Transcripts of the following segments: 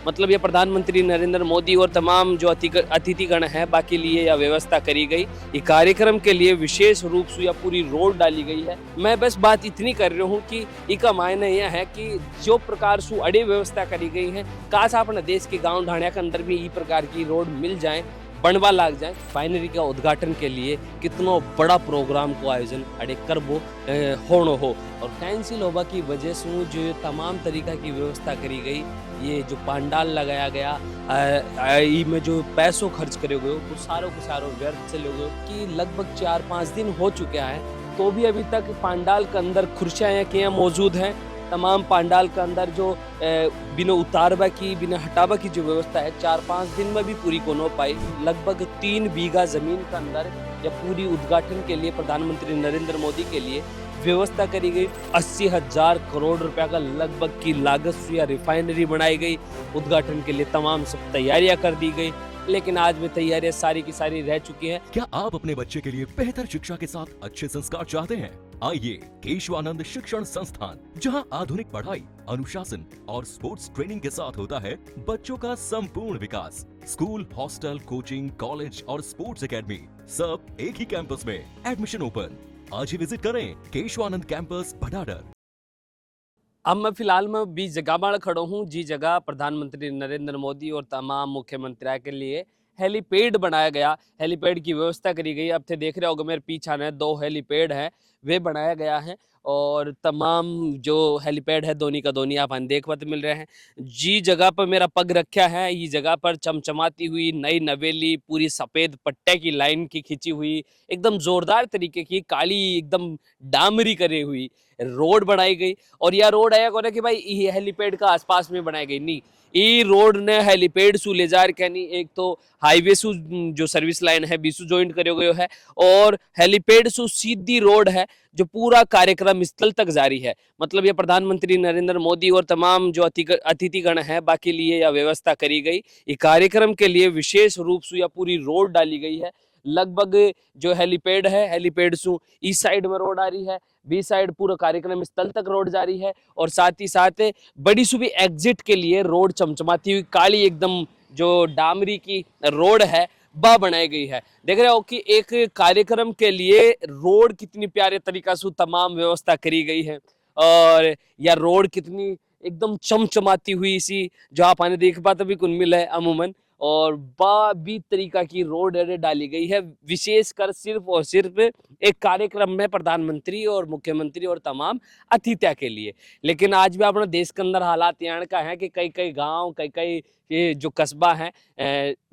मतलब ये प्रधानमंत्री नरेंद्र मोदी और तमाम जो अतिथिगण हैं बाकी लिए यह व्यवस्था करी गई। ये कार्यक्रम के लिए विशेष रूप से यह पूरी रोड डाली गई है। मैं बस बात इतनी कर रहा हूँ कि इसका मायने यह है कि जो प्रकार से अड़ी व्यवस्था करी गई है, काश अपने देश के गांव ढाणिया के अंदर भी ई प्रकार की रोड मिल जाए, बनवा लाग जाए। फाइनली का उद्घाटन के लिए कितनो बड़ा प्रोग्राम को आयोजन अड़े करबो होनो हो और कैंसिल होबा की वजह से जो तमाम तरीका की व्यवस्था करी गई, ये जो पंडाल लगाया गया में जो पैसों खर्च करे गए वो सारों के सारों व्यर्थ चले गए कि लगभग 4-5 दिन हो चुके हैं तो भी अभी तक पंडाल के अंदर कुर्सियाँ क्या मौजूद हैं। तमाम पंडाल के अंदर जो बिना उतारबा की बिना हटाबा की जो व्यवस्था है 4-5 दिन में भी पूरी को न पाई। लगभग 3 बीघा जमीन के अंदर या पूरी उद्घाटन के लिए प्रधानमंत्री नरेंद्र मोदी के लिए व्यवस्था करी गई। 80,000 करोड़ रुपया का लगभग की लागत से या रिफाइनरी बनाई गई। उद्घाटन के लिए तमाम सब तैयारियां कर दी गई, लेकिन आज में तैयारियां सारी की सारी रह चुकी हैं। क्या आप अपने बच्चे के लिए बेहतर शिक्षा के साथ अच्छे संस्कार चाहते हैं? आइए केशवानंद शिक्षण संस्थान, जहां आधुनिक पढ़ाई, अनुशासन और स्पोर्ट्स ट्रेनिंग के साथ होता है बच्चों का संपूर्ण विकास। स्कूल, हॉस्टल, कोचिंग, कॉलेज और स्पोर्ट्स एकेडमी सब एक ही कैंपस में। Admission open. आज ही विजिट करें केशवानंद कैंपस भटाडर। अब मैं फिलहाल में बीच जगह पर खड़ा हूँ, जी जगह प्रधानमंत्री नरेंद्र मोदी और तमाम मुख्यमंत्रियों के लिए हेलीपैड बनाया गया। हेलीपैड की व्यवस्था करी गई। अब थे देख रहे होगे मेरे पीछे ने 2 हेलीपैड है, वे बनाया गया है और तमाम जो हेलीपैड है दोनी का दोनी आप देख पाते मिल रहे हैं। जी जगह पर मेरा पग रखा है, ये जगह पर चमचमाती हुई नई नवेली पूरी सफ़ेद पट्टे की लाइन की खिंची हुई एकदम जोरदार तरीके की काली एकदम डामरी करे हुई रोड बनाई गई। और यह रोड है कोने कि भाई ये हेलीपैड का आसपास में बनाई गई नहीं, ई रोड ने हेलीपैड सु ले जा के नहीं, एक तो हाईवे सु जो सर्विस लाइन है बीसु ज्वाइंट करे गयो है और हेलीपैड सु सीधी रोड है जो पूरा कार्यक्रम स्थल तक जारी है। मतलब ये प्रधानमंत्री नरेंद्र मोदी और तमाम जो अतिथिगण हैं बाकी लिए यह व्यवस्था करी गई। ये कार्यक्रम के लिए विशेष रूप से यह पूरी रोड डाली गई है। लगभग जो हेलीपैड है, हेलीपैड सु इस साइड में रोड आ रही है, बी साइड पूरा कार्यक्रम स्थल तक रोड जारी है और साथ ही साथ बड़ी सुबह एग्जिट के लिए रोड चमचमाती हुई काली एकदम जो डामरी की रोड है वह बनाई गई है। देख रहे हो कि एक कार्यक्रम के लिए रोड कितनी प्यारे तरीका से तमाम व्यवस्था करी गई है और यह रोड कितनी एकदम चमचमाती हुई सी जो आप आने देख पाते भी कुन मिल है अमूमन और बाबी तरीका की रोड डाली गई है विशेषकर सिर्फ और सिर्फ एक कार्यक्रम में प्रधानमंत्री और मुख्यमंत्री और तमाम अतिथियों के लिए। लेकिन आज भी अपने देश के अंदर हालात यहाँ का है कि कई कई गांव कई कई ये जो कस्बा है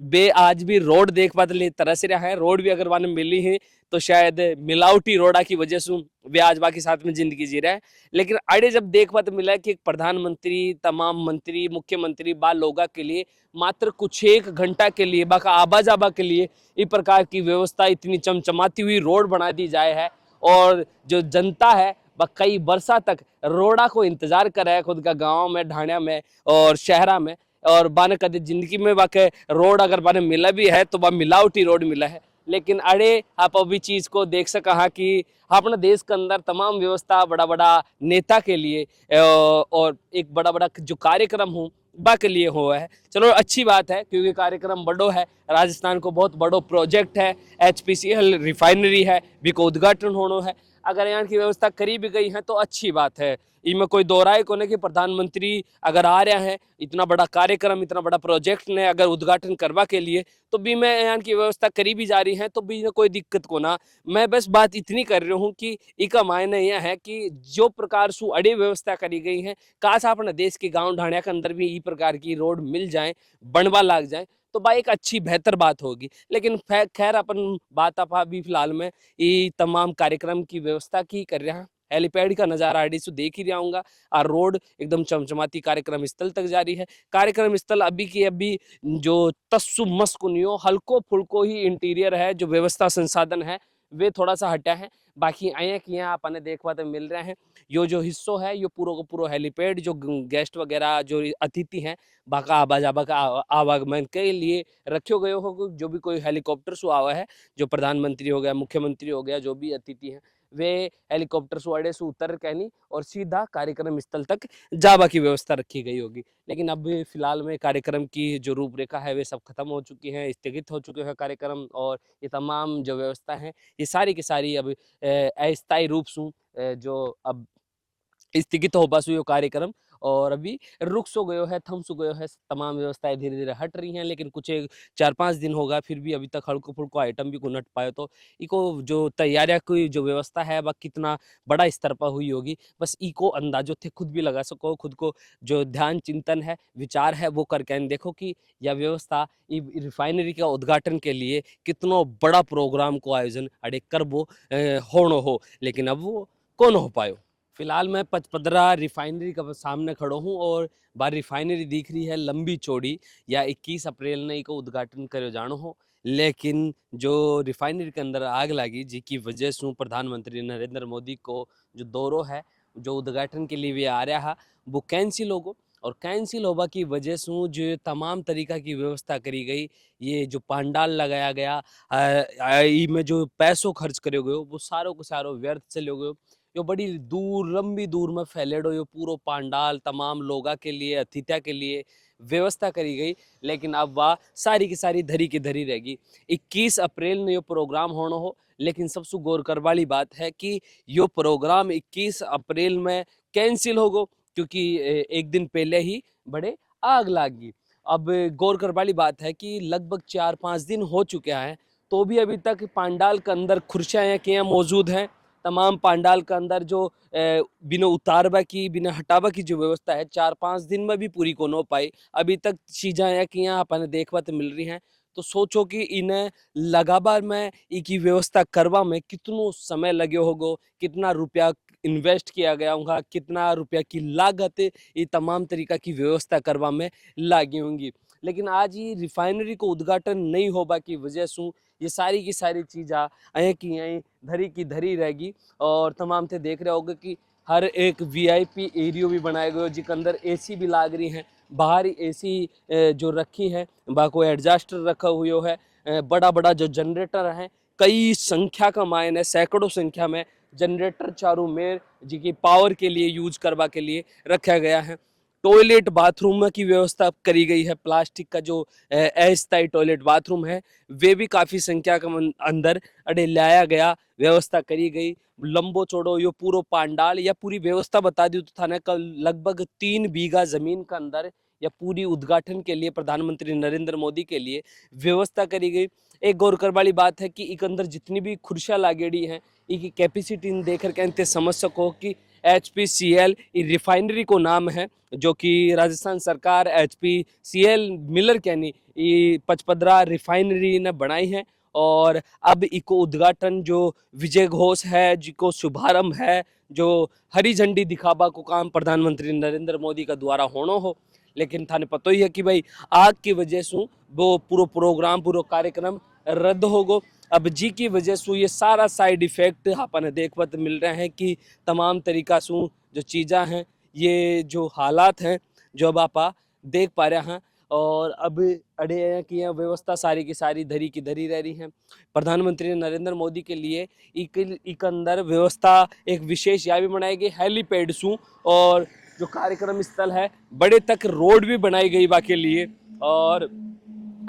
बे आज भी रोड देख पाते तरस रहा है। रोड भी अगर वाने मिली है तो शायद मिलावटी रोडा की वजह से वे आज बाकी साथ में जिंदगी जी रहा है। लेकिन अड़े जब देख पाते मिला कि एक प्रधानमंत्री तमाम मंत्री मुख्यमंत्री बा लोगा के लिए मात्र कुछ एक घंटा के लिए बाका आबा जाबा के लिए इस प्रकार की व्यवस्था इतनी चमचमाती हुई रोड बना दी जाए है और जो जनता है वह कई वर्षा तक रोडा को इंतजार कर रहा है खुद का गाँव में ढाणिया में और शहरा में और बाने कदे जिंदगी में वाके रोड अगर बाने मिला भी है तो वह मिलावटी रोड मिला है। लेकिन अड़े आप अभी चीज को देख सका कि अपने देश के अंदर तमाम व्यवस्था बड़ा बड़ा नेता के लिए और एक बड़ा बड़ा जो कार्यक्रम हो बा के लिए हुआ है। चलो अच्छी बात है क्योंकि कार्यक्रम बड़ो है, राजस्थान को बहुत बड़ो प्रोजेक्ट है, HPCL रिफाइनरी है भी को उद्घाटन होना है। अगर यहाँ की व्यवस्था करी भी गई है तो अच्छी बात है, इनमें कोई दो राय को नहीं कि प्रधानमंत्री अगर आ रहा है इतना बड़ा कार्यक्रम इतना बड़ा प्रोजेक्ट ने अगर उद्घाटन करवा के लिए तो भी मैं यहाँ की व्यवस्था करी भी जा रही है तो भी कोई दिक्कत को ना। मैं बस बात इतनी कर रही हूँ कि इसका मायने यह है कि जो प्रकार से अड़ी व्यवस्था करी गई है, काश अपने देश के गाँव ढाणिया के अंदर भी इस प्रकार की रोड मिल जाए, बनवा लाग जाए तो भाई एक अच्छी बेहतर बात होगी। लेकिन खैर अपन बात आप अभी फिलहाल में ये तमाम कार्यक्रम की व्यवस्था की कर रहे हैं। हेलीपैड का नजारा आईडी से देख ही रहा हूँ और रोड एकदम चमचमाती कार्यक्रम स्थल तक जारी है। कार्यक्रम स्थल अभी की अभी जो तस्सु मस्कुनियो हल्को फुल्को ही इंटीरियर है, जो व्यवस्था संसाधन है वे थोड़ा सा हटा है। बाकी आए कि यहाँ अपने देख पाते मिल रहे हैं यो जो हिस्सों है यो पूरा को पूरा हेलीपैड जो गेस्ट वगैरह जो अतिथि हैं बाका आवाजाबा का आवागमन के लिए रखे गए हो। जो भी कोई हेलीकॉप्टर से आवा है, जो प्रधानमंत्री हो गया मुख्यमंत्री हो गया जो भी अतिथि हैं वे हेलीकॉप्टर से अड़े से उतर कहनी और सीधा कार्यक्रम स्थल तक जावा की व्यवस्था रखी गई होगी। लेकिन अब फिलहाल में कार्यक्रम की जो रूपरेखा है वे सब खत्म हो चुकी है, स्थगित हो चुके हैं कार्यक्रम, और ये तमाम जो व्यवस्था है ये सारी की सारी अब अस्थायी रूप से जो अब स्थगित हो पासु यो कार्यक्रम, और अभी रुक सो गयो है, थम सो गयो है। तमाम व्यवस्थाएं धीरे धीरे हट रही हैं, लेकिन कुछ एक 4-5 दिन होगा फिर भी अभी तक हल्को फुल्को आइटम भी को नट पाए। तो इको जो तैयारियां की जो व्यवस्था है वह कितना बड़ा स्तर पर हुई होगी, बस इको अंदाजो थे खुद भी लगा सको, खुद को जो ध्यान चिंतन है विचार है वो करके देखो कि यह व्यवस्था रिफाइनरी का उद्घाटन के लिए कितनो बड़ा प्रोग्राम को आयोजन अड़े करबो होनो हो, लेकिन अब वो कौन हो पायो। फिलहाल मैं पचपदरा रिफाइनरी का सामने खड़ो हूँ, और बार रिफाइनरी दिख रही है लंबी चौड़ी, या 21 अप्रैल ने इको उद्घाटन करो जानो हो, लेकिन जो रिफाइनरी के अंदर आग लगी जी की वजह से प्रधानमंत्री नरेंद्र मोदी को जो दौरो है जो उद्घाटन के लिए भी आ रहा है वो कैंसिल होगो, और कैंसिल होगा की वजह से जो तमाम तरीका की व्यवस्था करी गई, ये जो पंडाल लगाया गया, में जो पैसों खर्च करे गयो वो सारों को सारो व्यर्थ चले गयो। यो बड़ी दूर लंबी दूर में फैलेडो यो पूरो पंडाल तमाम लोगा के लिए अतिथिया के लिए व्यवस्था करी गई, लेकिन अब वह सारी की सारी धरी की धरी रहेगी। 21 अप्रैल ने यो प्रोग्राम होना हो, लेकिन सबसे गौर कर वाली बात है कि यो प्रोग्राम 21 अप्रैल में कैंसिल होगो, क्योंकि एक दिन पहले ही बड़े आग लागी। अब गौर कर वाली बात है कि लगभग 4-5 दिन हो चुके हैं, तो भी अभी तक पंडाल के अंदर खुर्सियाँ क्या मौजूद हैं। तमाम पंडाल के अंदर जो बिना उतारवा की बिना हटावा की जो व्यवस्था है 4-5 दिन में भी पूरी को न पाई। अभी तक चीज़ें है कि यहाँ अपन देखवा तो मिल रही हैं, तो सोचो कि इन्हें लगाबार में इनकी व्यवस्था करवा में कितनो समय लगे होगो, कितना रुपया इन्वेस्ट किया गया होगा, कितना रुपया की लागत ये तमाम तरीका की व्यवस्था करवा में लागी होंगी। लेकिन आज ही रिफाइनरी को उद्घाटन नहीं होगा की वजह से ये सारी की सारी चीज़ा अँ की अँ धरी की धरी रहेगी, और तमाम थे देख रहे होगे कि हर एक वीआईपी एरियो भी बनाया गया जिसके अंदर एसी भी लाग रही हैं, बाहर ही एसी जो रखी है बाको एडजस्टर रखा हुआ है, बड़ा बड़ा जो जनरेटर है कई संख्या का मायने सैकड़ों संख्या में जनरेटर चारों में जिनकी पावर के लिए यूज करवा के लिए रखा गया है। टॉयलेट बाथरूम की व्यवस्था करी गई है, प्लास्टिक का जो अस्थायी टॉयलेट बाथरूम है वे भी काफ़ी संख्या के अंदर अड़े लाया गया, व्यवस्था करी गई। लंबो चौड़ो यो पूरो पांडाल या पूरी व्यवस्था बता दी तो थाने कल लगभग 3 बीघा जमीन का अंदर या पूरी उद्घाटन के लिए प्रधानमंत्री नरेंद्र मोदी के लिए व्यवस्था करी गई। एक गौर कर वाली बात है कि इक अंदर जितनी भी खुर्सियाँ लागेड़ी हैं इनकी कैपेसिटी देख कर कहते समझ सको कि HPCL रिफाइनरी को नाम है, जो कि राजस्थान सरकार HPCL मिलर कहनी ये पचपदरा रिफाइनरी ने बनाई है, और अब इको उद्घाटन जो विजय घोष है जिको शुभारंभ है जो हरी झंडी दिखावा को काम प्रधानमंत्री नरेंद्र मोदी का द्वारा होना हो, लेकिन थाने पता ही है कि भाई आग की वजह से वो पूरा प्रोग्राम पूरा कार्यक्रम रद्द हो गो। अब जी की वजह से ये सारा साइड इफेक्ट अपन देखने तो मिल रहे हैं कि तमाम तरीका से जो चीज़ा हैं ये जो हालात हैं जो अब आप देख पा रहे हैं, और अब अड़े हैं कि यह व्यवस्था सारी की सारी धरी की धरी रह रही हैं। प्रधानमंत्री नरेंद्र मोदी के लिए एक अंदर व्यवस्था एक विशेष यहाँ भी बनाई गई हेलीपैड सू, और जो कार्यक्रम स्थल है बड़े तक रोड भी बनाई गई बा के लिए, और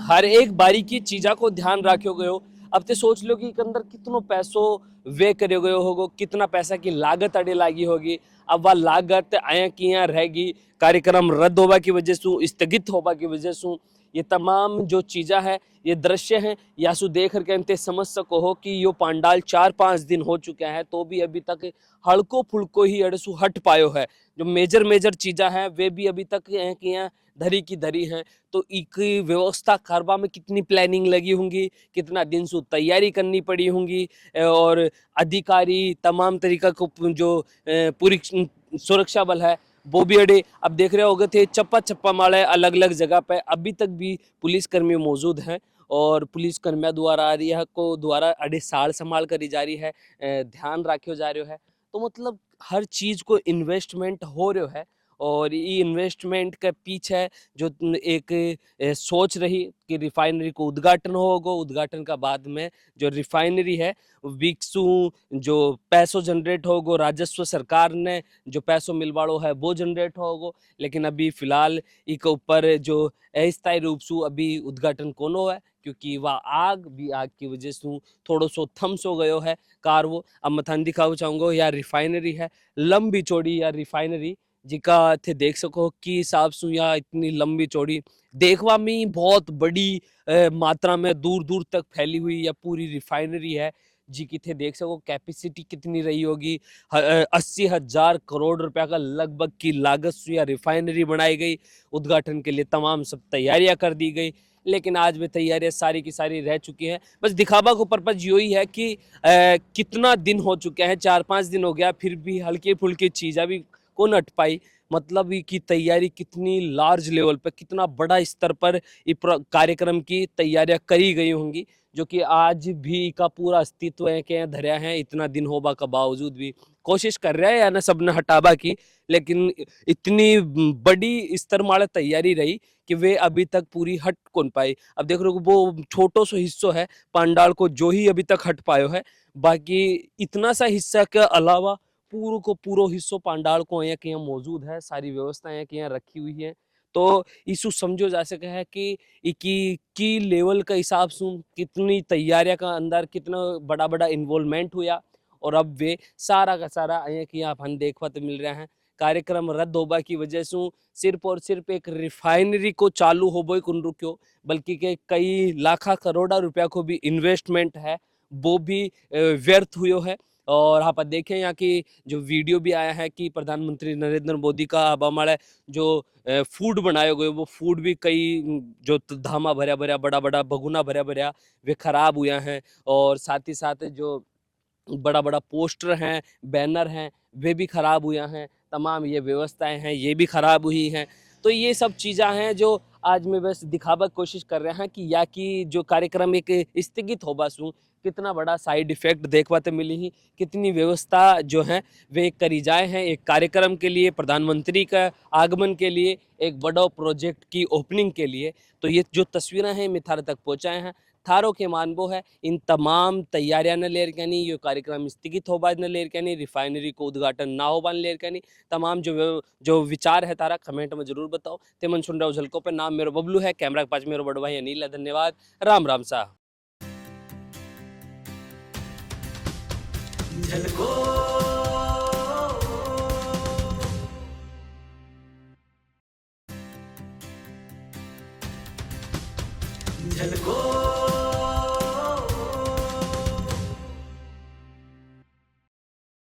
हर एक बारीकी चीज़ा को ध्यान रखो गयो। अब तो सोच लो कि एक अंदर कितनो पैसों वे करे गयो होगो, कितना पैसा की लागत अड़े लागी होगी। अब वह लागत आया कि यहाँ रहेगी, कार्यक्रम रद्द होगा की वजह से स्थगित होगा की वजह से ये तमाम जो चीज़ा है ये दृश्य हैं यासु देख कर कहते समझ सको हो कि यो पांडाल 4-5 दिन हो चुके हैं तो भी अभी तक हल्को फुल्को ही अड़सू हट पायो है। जो मेजर चीज़ा हैं वे भी अभी तक हैं कि यहाँ धरी की धरी हैं, तो एक व्यवस्था करवा में कितनी प्लानिंग लगी होंगी, कितना दिन से तैयारी करनी पड़ी होंगी, और अधिकारी तमाम तरीका को जो पूरी सुरक्षा बल है वो भी अड़े अब देख रहे होगे थे चप्पा मारे अलग अलग जगह पे अभी तक भी पुलिसकर्मी मौजूद हैं, और पुलिसकर्मियों द्वारा अड़े साल संभाल करी जा रही है, ध्यान रखो जा रहा है। तो मतलब हर चीज़ को इन्वेस्टमेंट हो रहा है, और ये इन्वेस्टमेंट के पीछे जो एक सोच रही कि रिफाइनरी को उद्घाटन होगा, उद्घाटन का बाद में जो रिफाइनरी है विकसू, जो पैसों जनरेट होगो, राजस्व सरकार ने जो पैसों मिलवाड़ो है वो जनरेट होगो। लेकिन अभी फिलहाल इक ऊपर जो अस्थायी रूप से अभी उद्घाटन कोनो है, क्योंकि वह आग की वजह से थोड़ो सो थम सो गयो है कार वो। अब मथान दिखाओ चाहूंगा या रिफाइनरी है लंबी चौड़ी या रिफाइनरी जिका थे देख सको कि हिसाब से या इतनी लंबी चौड़ी देखवा में बहुत बड़ी मात्रा में दूर दूर तक फैली हुई या पूरी रिफाइनरी है जी की थे देख सको कैपेसिटी कितनी रही होगी। 80,000 करोड़ रुपया का लगभग की लागत से या रिफाइनरी बनाई गई। उद्घाटन के लिए तमाम सब तैयारियां कर दी गई, लेकिन आज भी तैयारियां सारी की सारी रह चुकी हैं। बस दिखावा को पर्पज यही है कि कितना दिन हो चुके हैं, 4-5 दिन हो गया, फिर भी हल्की फुल्की चीज़ें भी को नट पाई। मतलब की तैयारी कितनी लार्ज लेवल पर, कितना बड़ा स्तर पर कार्यक्रम की तैयारियां करी गई होंगी, जो कि आज भी का पूरा अस्तित्व है के धरिया है। इतना दिन होबा का बावजूद भी कोशिश कर रहा है या ना सब ने हटाबा की, लेकिन इतनी बड़ी स्तर माले तैयारी रही कि वे अभी तक पूरी हट कौन पाई। अब देख रहे हो वो छोटो सो हिस्सो है पांडाल को जो ही अभी तक हट पायो है, बाकी इतना सा हिस्सा के अलावा पूरो को पूरो हिस्सो पांडाल को यहाँ के यहाँ मौजूद है, सारी व्यवस्थाएं यहाँ के यहाँ रखी हुई है। तो इसु समझो जा सके है कि की लेवल का हिसाब से कितनी तैयारियां का अंदर कितना बड़ा बड़ा इन्वॉल्वमेंट हुआ, और अब वे सारा का सारा यहाँ की यहाँ हम देखवा तो मिल रहा है। कार्यक्रम रद्द होबा की वजह से सिर्फ और सिर्फ एक रिफाइनरी को चालू होबो ही कुन रुक्यो, बल्कि के कई लाखा करोड़ा रुपया को भी इन्वेस्टमेंट है वो भी व्यर्थ हुयो है। और आप देखें यहाँ की जो वीडियो भी आया है कि प्रधानमंत्री नरेंद्र मोदी का अब हमारे जो फूड बनाए गए वो फूड भी कई जो धामा भरया भरया बड़ा बड़ा भगुना भरया भरया वे खराब हुआ हैं, और साथ ही साथ जो बड़ा बड़ा पोस्टर हैं, बैनर हैं, वे भी खराब हुए हैं। तमाम ये व्यवस्थाएं हैं ये भी खराब हुई हैं। तो ये सब चीज़ें हैं जो आज मैं बस दिखावा की कोशिश कर रहे हैं कि या कि जो कार्यक्रम एक स्थगित होबा सु कितना बड़ा साइड इफेक्ट देखवाते मिली ही, कितनी व्यवस्था जो है वे करी जाए हैं एक कार्यक्रम के लिए, प्रधानमंत्री का आगमन के लिए, एक बड़ा प्रोजेक्ट की ओपनिंग के लिए। तो ये जो तस्वीरें हैं मिथार तक पहुँचाए हैं, थारो के मानबो है इन तमाम तैयारियां न लेर के नहीं, ये कार्यक्रम स्थगित होबा न लेर के नहीं, रिफाइनरी को उद्घाटन ना होबा लेर के नहीं। तमाम जो विचार है तारा कमेंट में जरूर बताओ। तेमन सुन रहे हो झलकों पे, नाम मेरा बबलू है, कैमरा के पास मेरा बड़ भाई अनिल है। धन्यवाद, राम राम सा। झलको